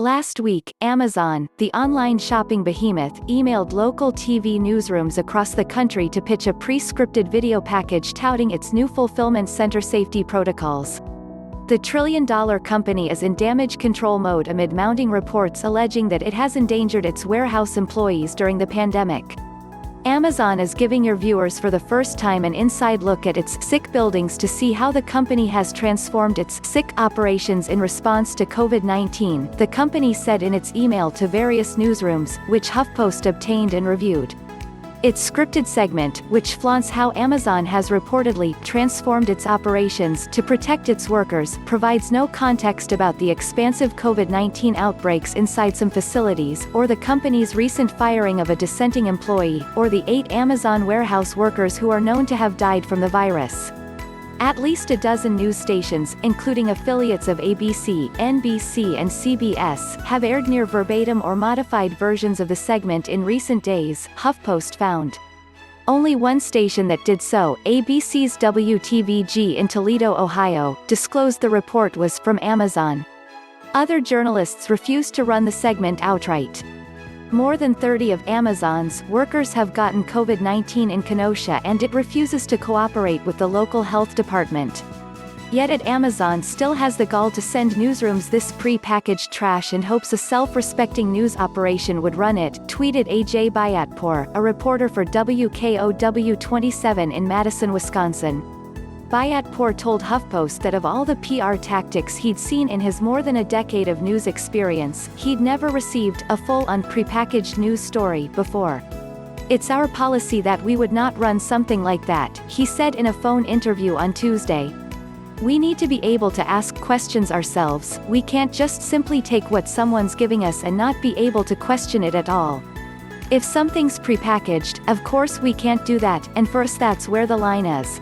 Last week, Amazon, the online shopping behemoth, emailed local TV newsrooms across the country to pitch a pre-scripted video package touting its new fulfillment center safety protocols. The trillion-dollar company is in damage control mode amid mounting reports alleging that it has endangered its warehouse employees during the pandemic. Amazon is giving your viewers for the first time an inside look at its sick buildings to see how the company has transformed its sick operations in response to COVID-19, the company said in its email to various newsrooms, which HuffPost obtained and reviewed. Its scripted segment, which flaunts how Amazon has reportedly transformed its operations to protect its workers, provides no context about the expansive COVID-19 outbreaks inside some facilities, or the company's recent firing of a dissenting employee, or the 8 Amazon warehouse workers who are known to have died from the virus. At least a dozen news stations, including affiliates of ABC, NBC and CBS, have aired near verbatim or modified versions of the segment in recent days, HuffPost found. Only one station that did so, ABC's WTVG in Toledo, Ohio, disclosed the report was from Amazon. Other journalists refused to run the segment outright. More than 30 of Amazon's workers have gotten COVID-19 in Kenosha, and it refuses to cooperate with the local health department. Yet at Amazon still has the gall to send newsrooms this pre-packaged trash and hopes a self-respecting news operation would run it, tweeted AJ Bayatpour, a reporter for WKOW27 in Madison, Wisconsin. Bayatpour told HuffPost that of all the PR tactics he'd seen in his more than a decade of news experience, he'd never received a full-on prepackaged news story before. "It's our policy that we would not run something like that," he said in a phone interview on Tuesday. "We need to be able to ask questions ourselves, we can't just simply take what someone's giving us and not be able to question it at all. If something's prepackaged, of course we can't do that, and for us that's where the line is."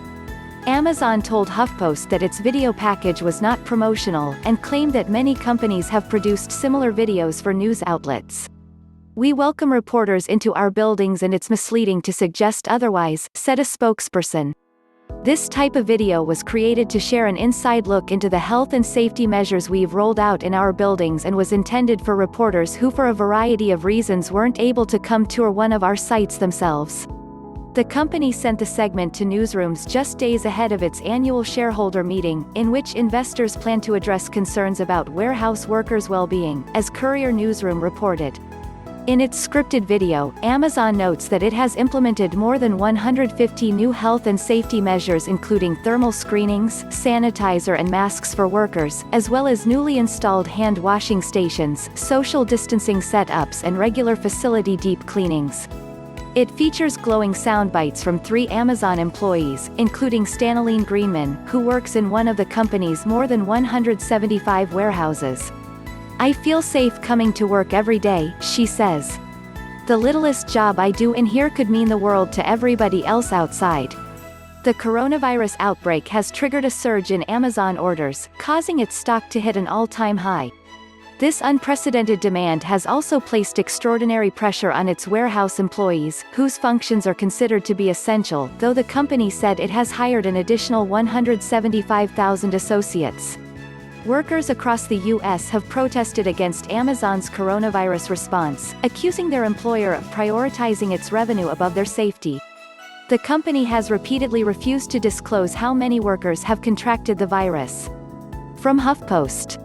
Amazon told HuffPost that its video package was not promotional, and claimed that many companies have produced similar videos for news outlets. "We welcome reporters into our buildings and it's misleading to suggest otherwise," said a spokesperson. "This type of video was created to share an inside look into the health and safety measures we've rolled out in our buildings and was intended for reporters who for a variety of reasons weren't able to come tour one of our sites themselves." The company sent the segment to newsrooms just days ahead of its annual shareholder meeting, in which investors plan to address concerns about warehouse workers' well-being, as Courier Newsroom reported. In its scripted video, Amazon notes that it has implemented more than 150 new health and safety measures including thermal screenings, sanitizer and masks for workers, as well as newly installed hand washing stations, social distancing setups and regular facility deep cleanings. It features glowing sound bites from 3 Amazon employees, including Stanaline Greenman, who works in one of the company's more than 175 warehouses. "I feel safe coming to work every day," she says. "The littlest job I do in here could mean the world to everybody else outside." The coronavirus outbreak has triggered a surge in Amazon orders, causing its stock to hit an all-time high. This unprecedented demand has also placed extraordinary pressure on its warehouse employees, whose functions are considered to be essential, though the company said it has hired an additional 175,000 associates. Workers across the U.S. have protested against Amazon's coronavirus response, accusing their employer of prioritizing its revenue above their safety. The company has repeatedly refused to disclose how many workers have contracted the virus. From HuffPost.